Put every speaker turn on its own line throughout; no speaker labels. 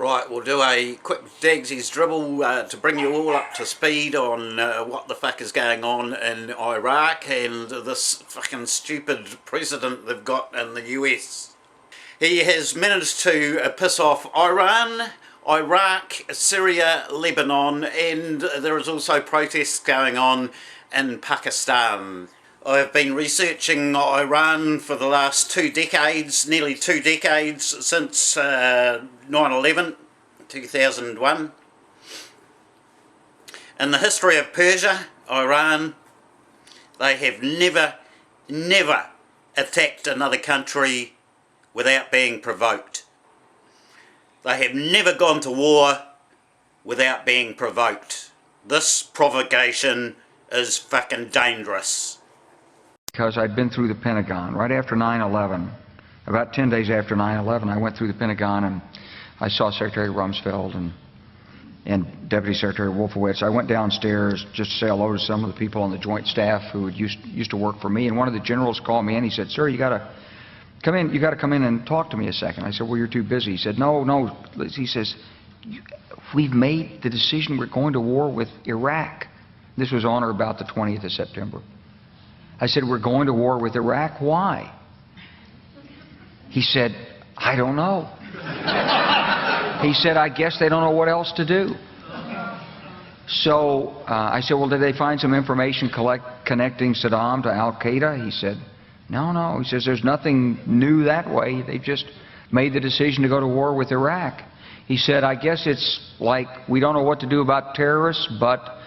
Right, we'll do a quick Dagsy's dribble to bring you all up to speed on what the fuck is going on in Iraq and this fucking stupid president they've got in the US. He has managed to piss off Iran, Iraq, Syria, Lebanon, and there is also protests going on in Pakistan. I have been researching Iran for the last 2 decades, nearly 2 decades, since 9/11, 2001. In the history of Persia, Iran, they have never attacked another country without being provoked. They have never gone to war without being provoked. This provocation is fucking dangerous.
Because I'd been through the Pentagon right after 9/11. About 10 days after 9/11, I went through the Pentagon and I saw Secretary Rumsfeld and Deputy Secretary Wolfowitz. I went downstairs just to say hello to some of the people on the Joint Staff who had used to work for me, and one of the generals called me and he said, "Sir, you got to come in and talk to me a second." I said, "Well, you're too busy." He said, No. He says, "We've made the decision. We're going to war with Iraq." This was on or about the 20th of September. I said, "We're going to war with Iraq. Why?" He said, "I don't know." He said, "I guess they don't know what else to do." So I said, "Well, did they find some information connecting Saddam to Al-Qaeda?" He said, No. He says, "There's nothing new that way. They just made the decision to go to war with Iraq." He said, "I guess it's like we don't know what to do about terrorists, but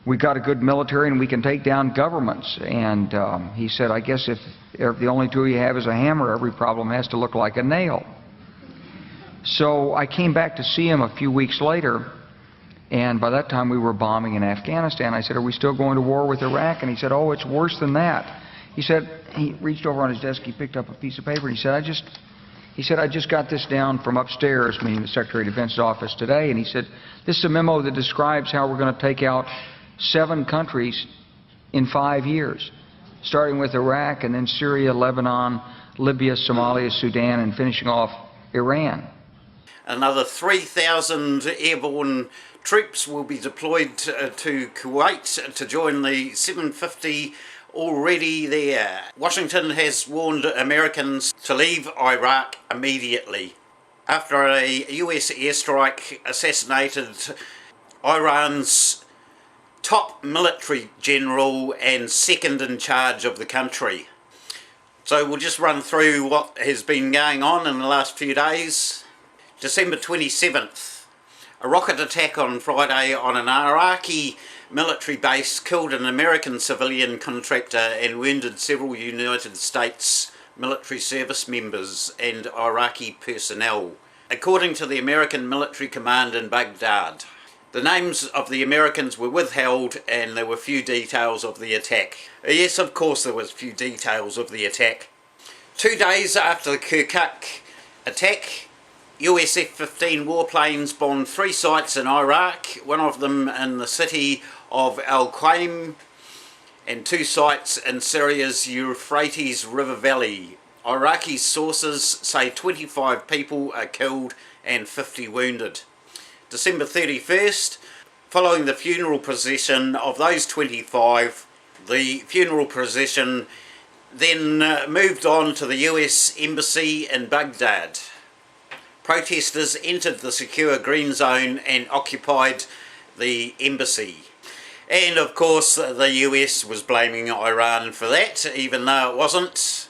we've got a good military and we can take down governments." And he said, "I guess if the only tool you have is a hammer, every problem has to look like a nail." So I came back to see him a few weeks later, and by that time we were bombing in Afghanistan. I said, "Are we still going to war with Iraq?" And he said, "Oh, it's worse than that." He said, he reached over on his desk, he picked up a piece of paper, and he said, I just got this down from upstairs, meaning the Secretary of Defense's office today, and he said, "This is a memo that describes how we're going to take out 7 countries in 5 years, starting with Iraq and then Syria, Lebanon, Libya, Somalia, Sudan, and finishing off Iran."
Another 3,000 airborne troops will be deployed to Kuwait to join the 750 already there. Washington has warned Americans to leave Iraq immediately after a US airstrike assassinated Iran's top military general and second in charge of the country. So we'll just run through what has been going on in the last few days. December 27th, a rocket attack on Friday on an Iraqi military base killed an American civilian contractor and wounded several United States military service members and Iraqi personnel, according to the American military command in Baghdad. The names of the Americans were withheld and there were few details of the attack. Yes, of course there was few details of the attack. 2 days after the Kirkuk attack, US F-15 warplanes bombed 3 sites in Iraq, one of them in the city of Al-Qaim, and 2 sites in Syria's Euphrates River Valley. Iraqi sources say 25 people are killed and 50 wounded. December 31st, following the funeral procession of those 25, the funeral procession then moved on to the US Embassy in Baghdad. Protesters entered the secure green zone and occupied the embassy. And of course the US was blaming Iran for that, even though it wasn't.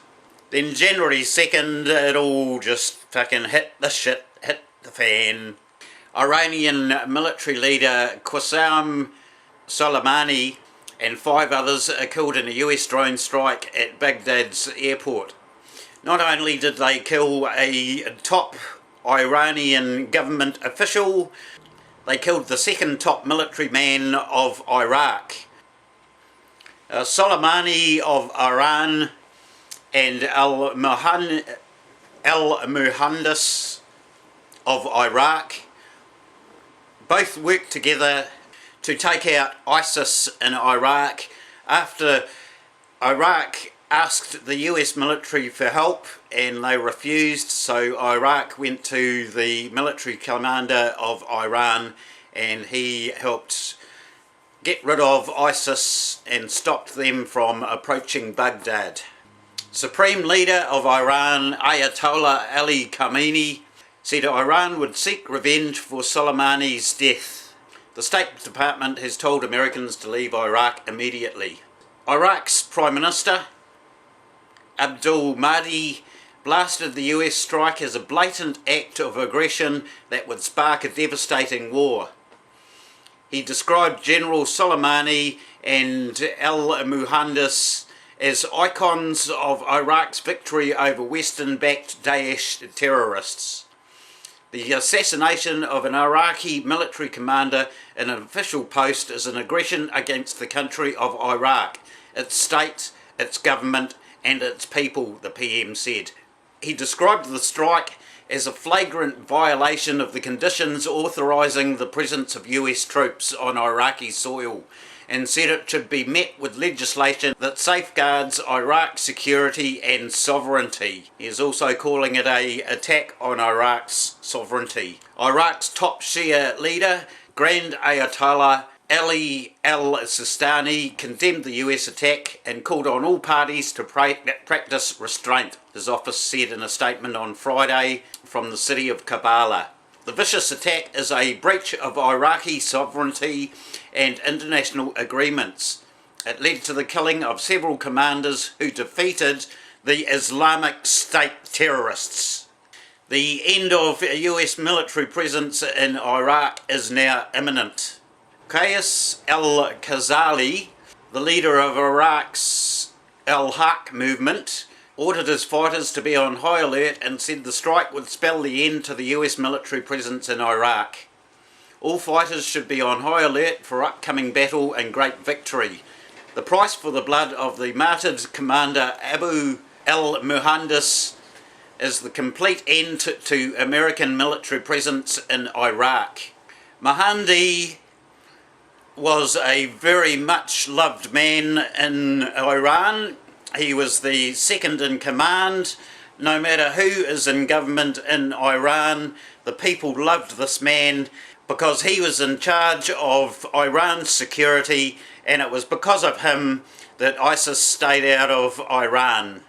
Then January 2nd, it all just fucking hit the fan. Iranian military leader Qasem Soleimani and 5 others are killed in a US drone strike at Baghdad's airport. Not only did they kill a top Iranian government official, they killed the 2nd top military man of Iraq. Soleimani of Iran and al-Muhandis of Iraq both worked together to take out ISIS in Iraq after Iraq asked the US military for help and they refused, so Iraq went to the military commander of Iran and he helped get rid of ISIS and stopped them from approaching Baghdad. Supreme Leader of Iran, Ayatollah Ali Khamenei, said Iran would seek revenge for Soleimani's death. The State Department has told Americans to leave Iraq immediately. Iraq's Prime Minister, Abdul Mahdi, blasted the US strike as a blatant act of aggression that would spark a devastating war. He described General Soleimani and al-Muhandis as icons of Iraq's victory over Western-backed Daesh terrorists. The assassination of an Iraqi military commander in an official post is an aggression against the country of Iraq, its state, its government and its people, the PM said. He described the strike as a flagrant violation of the conditions authorising the presence of US troops on Iraqi soil and said it should be met with legislation that safeguards Iraq's security and sovereignty. He is also calling it an attack on Iraq's sovereignty. Iraq's top Shia leader, Grand Ayatollah Ali al-Sistani, condemned the US attack and called on all parties to practice restraint, his office said in a statement on Friday from the city of Kabbalah. The vicious attack is a breach of Iraqi sovereignty and international agreements. It led to the killing of several commanders who defeated the Islamic State terrorists. The end of US military presence in Iraq is now imminent. Qais al-Khazali, the leader of Iraq's al-Haq movement, ordered his fighters to be on high alert and said the strike would spell the end to the US military presence in Iraq. All fighters should be on high alert for upcoming battle and great victory. The price for the blood of the martyred commander Abu al-Muhandis is the complete end to American military presence in Iraq. Muhandi was a very much loved man in Iran. He was the second in command. No matter who is in government in Iran, the people loved this man because he was in charge of Iran's security, and it was because of him that ISIS stayed out of Iran.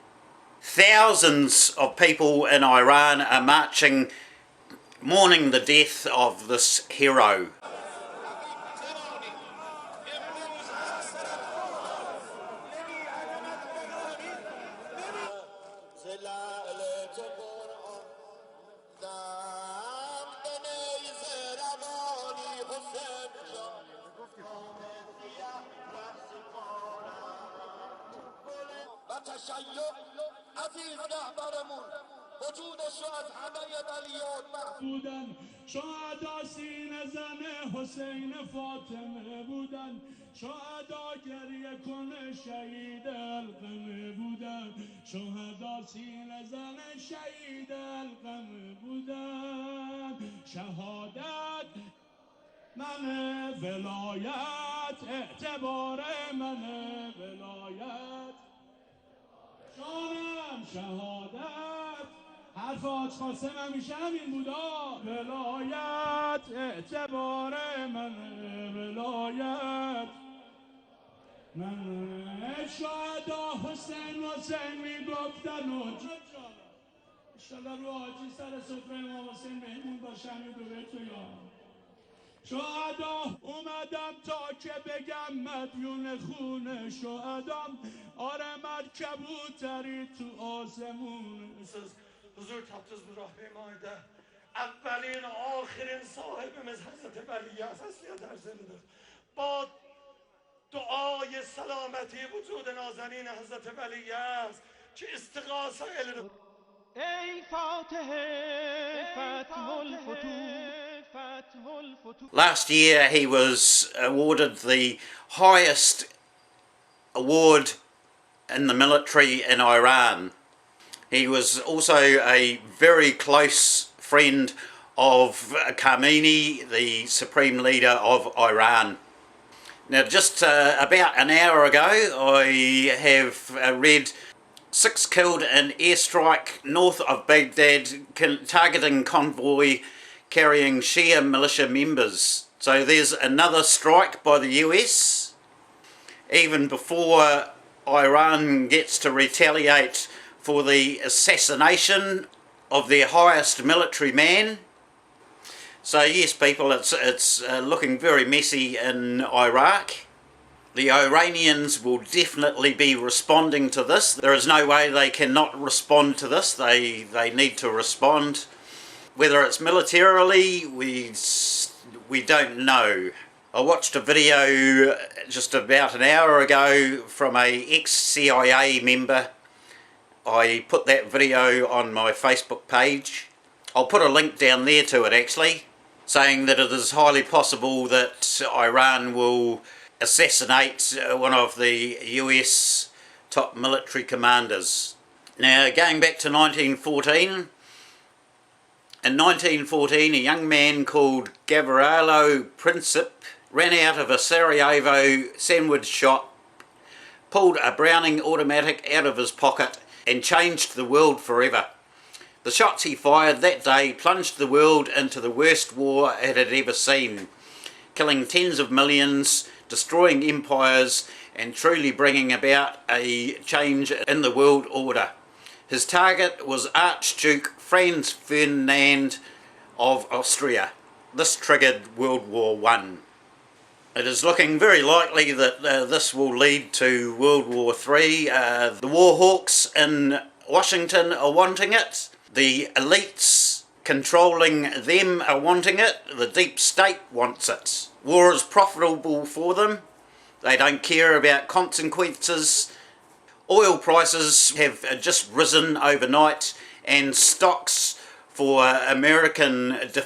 Thousands of people in Iran are marching, mourning the death of this hero.
بودن شهدا سینه زن حسین فاطمه بودن شهدا گریه کنه شهید القمه بودن شهدا سینه زن شهید القمه بودن شهادت من ولایت اعتبار من ولایت جانم شهادت حرف آج قاسم همیشه همین بودا ولایت اعتبار من ولایت من شهدا حسین میگفتن و انشالله رو حاجی سر سفره امام حسین مهمون باشم یه دوره تو یاد شهدا اومدم تا که بگم مدیون خونه شهدام آره من کبوتری تو آسمون
حضور تبتز به راه پیمایده اولین و آخرین صاحب مثل حضرت ولی است یا در زنده با دعای سلامتی وجود نازنین حضرت ولی است چه استغاثه
ای فاتح فتح الفتوح.
Last year he was awarded the highest award in the military in Iran. He was also a very close friend of Khamenei, the supreme leader of Iran. Now, just about an hour ago, I have read 6 killed in airstrike north of Baghdad targeting convoy carrying Shia militia members. So there's another strike by the US, even before Iran gets to retaliate for the assassination of their highest military man. So yes, people, it's looking very messy in Iraq. The Iranians will definitely be responding to this. There is no way they cannot respond to this. They need to respond. Whether it's militarily, we don't know. I watched a video just about an hour ago from a ex-CIA member. I put that video on my Facebook page. I'll put a link down there to it actually, saying that it is highly possible that Iran will assassinate one of the US top military commanders. Now, going back to 1914, in 1914 a young man called Gavrilo Princip ran out of a Sarajevo sandwich shop, pulled a Browning automatic out of his pocket and changed the world forever. The shots he fired that day plunged the world into the worst war it had ever seen, killing tens of millions, destroying empires, and truly bringing about a change in the world order. His target was Archduke Franz Ferdinand of Austria. This triggered World War I. It is looking very likely that this will lead to World War III. The war hawks in Washington are wanting it. The elites controlling them are wanting it. The deep state wants it. War is profitable for them. They don't care about consequences. Oil prices have just risen overnight, and stocks for American